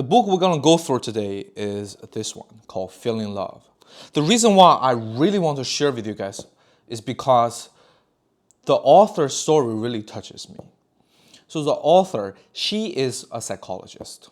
The book we're going to go through today is this one called Feeling Love. The reason why I really want to share with you guys is because the author's story really touches me. So the author, she is a psychologist.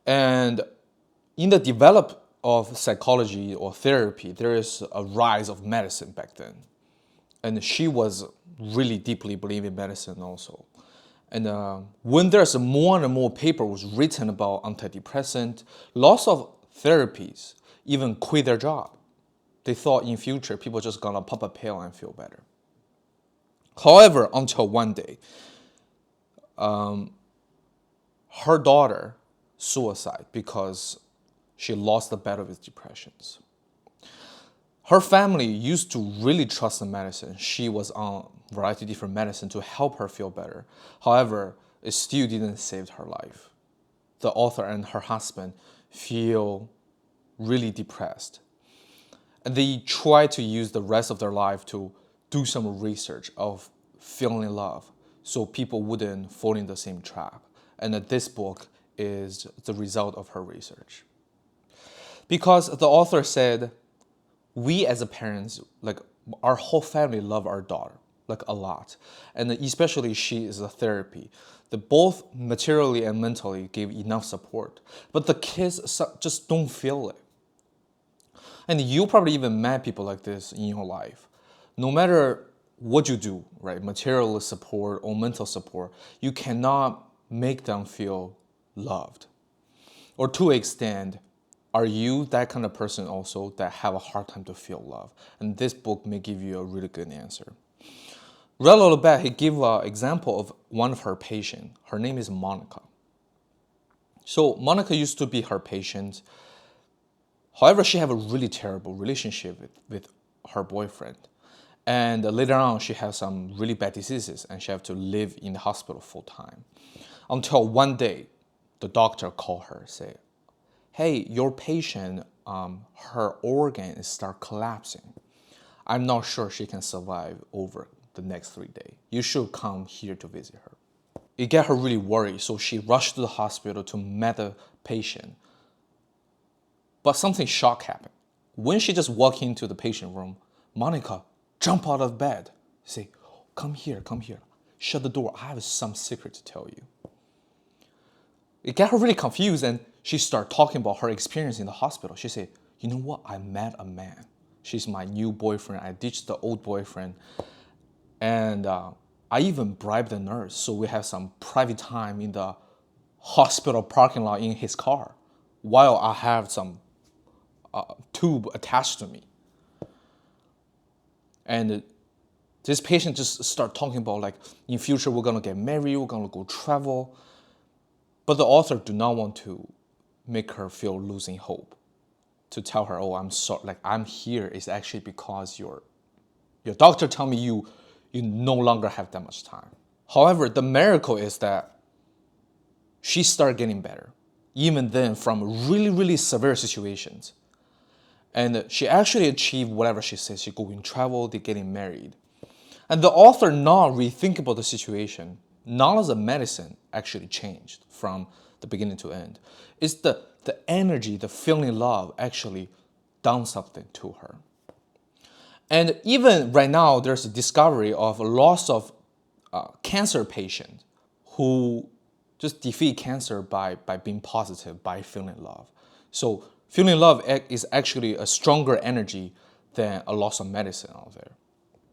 And in the development of psychology or therapy, there is a rise of medicine back then. And she was really deeply believing in medicine also. And when there's more and more paper was written about antidepressant, lots of therapies even quit their job. They thought in future people just gonna pop a pill and feel better. However, until one day, her daughter suicide because she lost the battle with depressions. Her family used to really trust in medicine. She was on a variety of different medicine to help her feel better. However, it still didn't save her life. The author and her husband feel really depressed. And they try to use the rest of their life to do some research of feeling love so people wouldn't fall in the same trap. And this book is the result of her research. Because the author said, we as a parents, like our whole family love our daughter, like a lot. And especially she is a therapy. They both materially and mentally give enough support. But the kids just don't feel it. And you probably even met people like this in your life. No matter what you do, right, material support or mental support, you cannot make them feel loved. Or to an extent, are you that kind of person also that have a hard time to feel love? And this book may give you a really good answer. Right off the bat, he gave an example of one of her patients. Her name is Monica. So Monica used to be her patient. However, she had a really terrible relationship with her boyfriend. And later on, she had some really bad diseases and she had to live in the hospital full time. Until one day, the doctor called her, say, hey, your patient, her organ start collapsing. I'm not sure she can survive over the next 3 days. You should come here to visit her. It got her really worried, so she rushed to the hospital to meet the patient. But something shock happened. When she just walked into the patient room, Monica jumped out of bed. Say, come here, come here. Shut the door. I have some secret to tell you. It got her really confused and she started talking about her experience in the hospital. She said, you know what? I met a man. She's my new boyfriend. I ditched the old boyfriend. And I even bribed the nurse so we have some private time in the hospital parking lot in his car while I have some tube attached to me. And this patient just started talking about like, in future we're gonna get married, we're gonna go travel. But the author do not want to make her feel losing hope. To tell her, oh, I'm sorry, like I'm here is actually because your doctor tell me you no longer have that much time. However, the miracle is that she started getting better, even then from really, really severe situations. And she actually achieved whatever she said. She going travel, they getting married. And the author now rethink about the situation. Knowledge of medicine actually changed from the beginning to end. It's the energy, the feeling love actually done something to her. And even right now, there's a discovery of lots of cancer patients who just defeat cancer by being positive, by feeling love. So feeling love is actually a stronger energy than a lot of medicine out there.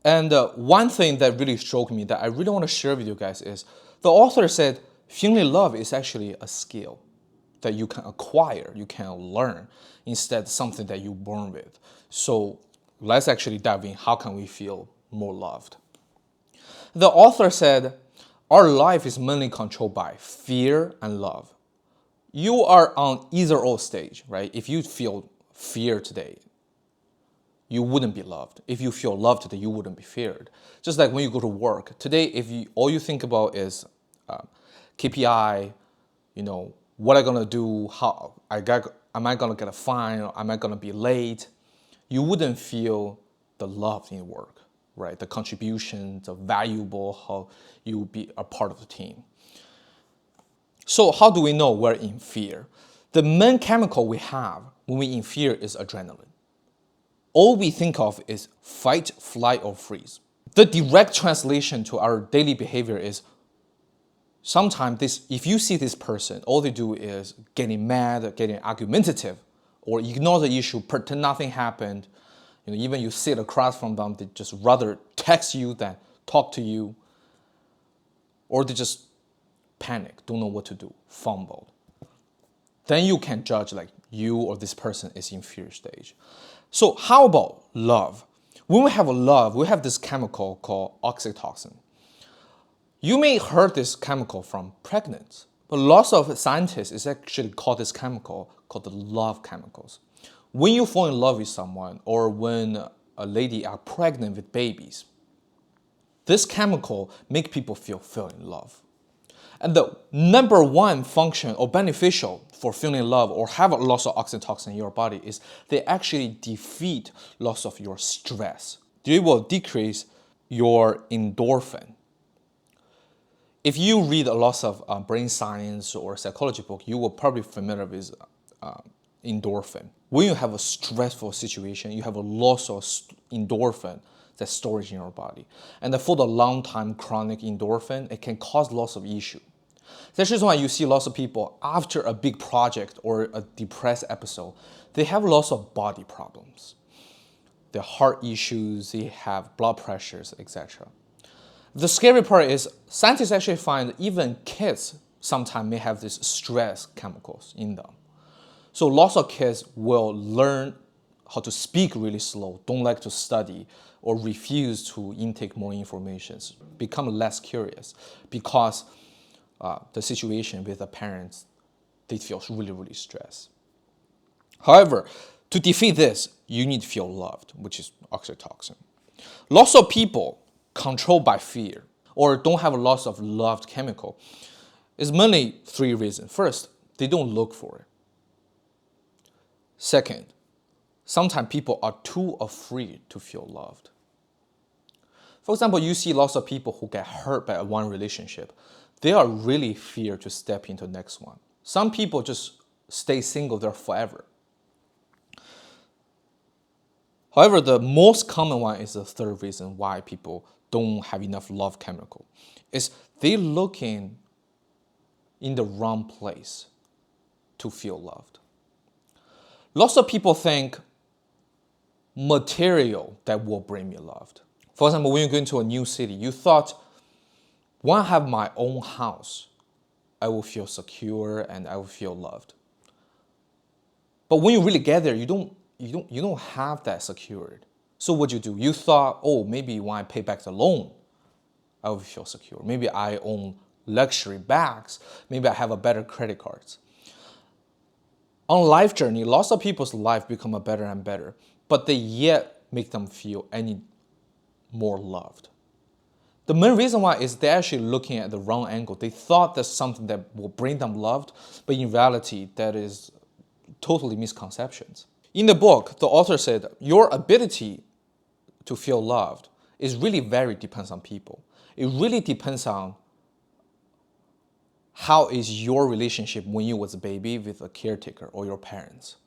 And one thing that really struck me that I really want to share with you guys is the author said feeling love is actually a skill that you can acquire, you can learn, instead of something that you're born with. So let's actually dive in. How can we feel more loved? The author said, our life is mainly controlled by fear and love. You are on either or stage, right? If you feel fear today, you wouldn't be loved. If you feel loved today, you wouldn't be feared. Just like when you go to work today, if all you think about is KPI, what I'm gonna do, am I gonna get a fine, or am I gonna be late? You wouldn't feel the love in work, right? The contribution, the valuable, how you be a part of the team. So how do we know we're in fear? The main chemical we have when we're in fear is adrenaline. All we think of is fight, flight, or freeze. The direct translation to our daily behavior is sometimes if you see this person, all they do is getting mad, getting argumentative, or ignore the issue, pretend nothing happened. Even you sit across from them, they just rather text you than talk to you, or they just panic, don't know what to do, fumbled. Then you can judge like you or this person is in fear stage. So how about love? When we have love, we have this chemical called oxytocin. You may heard this chemical from pregnant, but lots of scientists is actually call this chemical called the love chemicals. When you fall in love with someone or when a lady are pregnant with babies, this chemical make people feel in love. And the number one function or beneficial for feeling love or have lots of oxytocin in your body is they actually defeat lots of your stress. They will decrease your endorphin. If you read a lot of brain science or psychology book, you will probably familiar with endorphin. When you have a stressful situation, you have a loss of endorphin that's storage in your body. And for the long time chronic endorphin, it can cause lots of issues. That's just why you see lots of people after a big project or a depressed episode, they have lots of body problems. Their heart issues, they have blood pressures, etc. The scary part is scientists actually find even kids sometimes may have these stress chemicals in them. So lots of kids will learn how to speak really slow, don't like to study, or refuse to intake more information, become less curious because the situation with the parents, they feel really, really stressed. However, to defeat this, you need to feel loved, which is oxytocin. Lots of people controlled by fear or don't have lots of loved chemical is mainly three reasons. First, they don't look for it. Second, sometimes people are too afraid to feel loved. For example, you see lots of people who get hurt by one relationship. They are really fear to step into the next one. Some people just stay single there forever. However, the most common one is the third reason why people don't have enough love chemical. Is they looking in the wrong place to feel loved. Lots of people think material that will bring me loved. For example, when you go into a new city, you thought, when I have my own house, I will feel secure and I will feel loved. But when you really get there, you don't have that secured. So what you do? You thought, oh, maybe when I pay back the loan, I will feel secure. Maybe I own luxury bags. Maybe I have a better credit cards. On life journey, lots of people's life become a better and better, but they yet make them feel any more loved. The main reason why is they're actually looking at the wrong angle. They thought that's something that will bring them loved, but in reality, that is totally misconceptions. In the book, the author said, your ability to feel loved is really depends on people. It really depends on how is your relationship when you was a baby with a caretaker or your parents.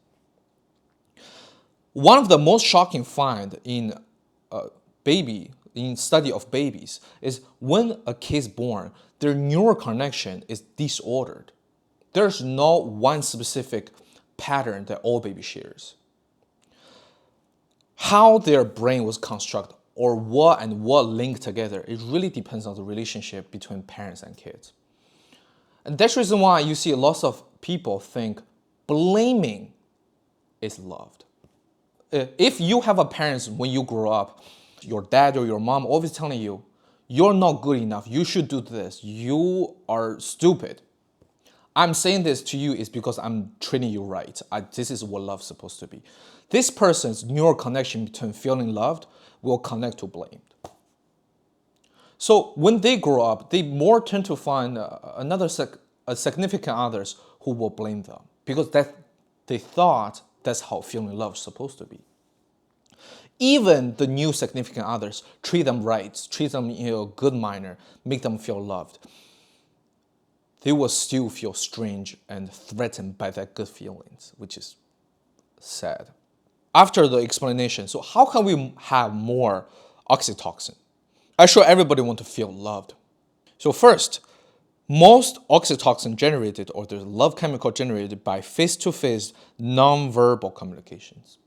One of the most shocking find in study of babies is when a kid is born, their neural connection is disordered. There's no one specific pattern that all babies shares. How their brain was constructed or what linked together, it really depends on the relationship between parents and kids. And that's the reason why you see lots of people think blaming is loved. If you have a parents when you grow up, your dad or your mom always telling you, you're not good enough, you should do this, you are stupid. I'm saying this to you is because I'm treating you right. This is what love's supposed to be. This person's neural connection between feeling loved will connect to blame. So when they grow up, they more tend to find a significant others who will blame them because they thought that's how feeling love is supposed to be. Even the new significant others treat them right, treat them in a good manner, make them feel loved. they will still feel strange and threatened by that good feelings, which is sad. After the explanation, so how can we have more oxytocin? I'm sure everybody wants to feel loved. So first, most oxytocin generated, or the love chemical generated by face-to-face non-verbal communications.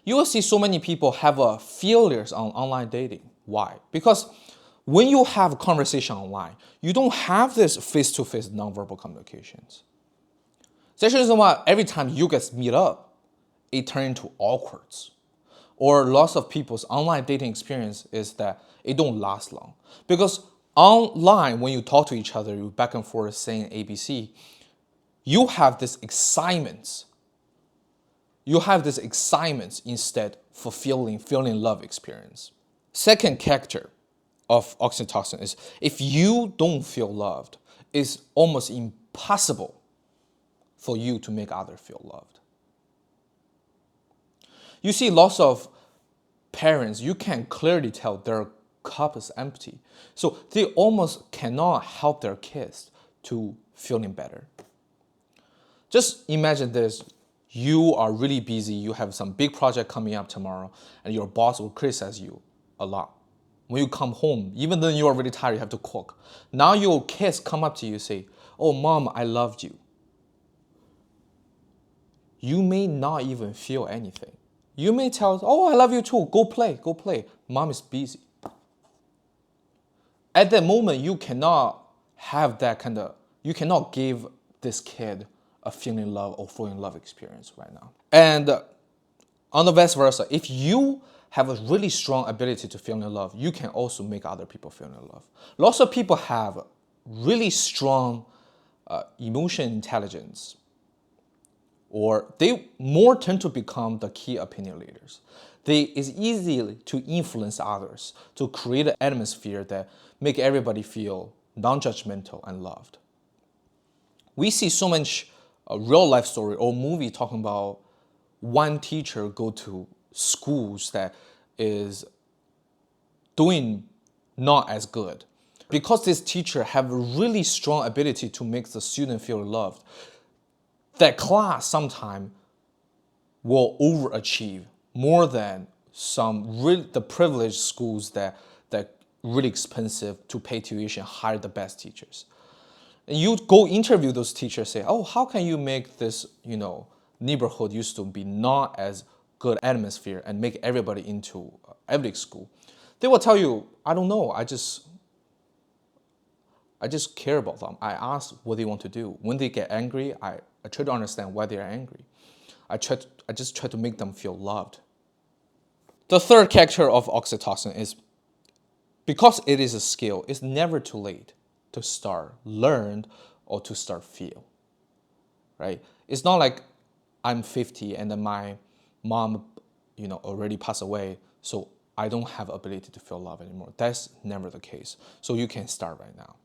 You will see so many people have failures on online dating. Why? Because when you have a conversation online, you don't have this face-to-face non-verbal communications. That's the reason why every time you guys meet up, it turns into awkward. Or lots of people's online dating experience is that it don't last long. Because online, when you talk to each other, you back and forth saying ABC, you have this excitement. You have this excitement instead for feeling love experience. Second character of oxytocin is if you don't feel loved, it's almost impossible for you to make others feel loved. You see lots of parents, you can clearly tell their cup is empty. So they almost cannot help their kids to feeling better. Just imagine this. You are really busy, you have some big project coming up tomorrow, and your boss will criticize you a lot. When you come home, even though you're already tired, you have to cook. Now your kids come up to you and say, "Oh, mom, I loved you." You may not even feel anything. You may tell, "Oh, I love you too, go play, go play." Mom is busy. At that moment, you cannot have that you cannot give this kid a feeling love or falling in love experience right now. And on the vice versa, if you have a really strong ability to feel in love, you can also make other people feel in love. Lots of people have really strong emotion intelligence, or they more tend to become the key opinion leaders. It's easy to influence others, to create an atmosphere that make everybody feel non-judgmental and loved. We see so much real life story or movie talking about one teacher go to schools that is doing not as good. Because this teacher have a really strong ability to make the student feel loved, that class sometimes will overachieve more than the privileged schools that really expensive to pay tuition, hire the best teachers. And you go interview those teachers, say, "Oh, how can you make this, neighborhood used to be not as good atmosphere and make everybody into every school?" They will tell you, "I don't know. I just care about them. I ask what they want to do. When they get angry, I try to understand why they are angry. I just try to make them feel loved." The third character of oxytocin is because it is a skill, it's never too late to start learn or to start feel. Right? It's not like I'm 50 and then my mom, already passed away, so I don't have ability to feel love anymore. That's never the case. So you can start right now.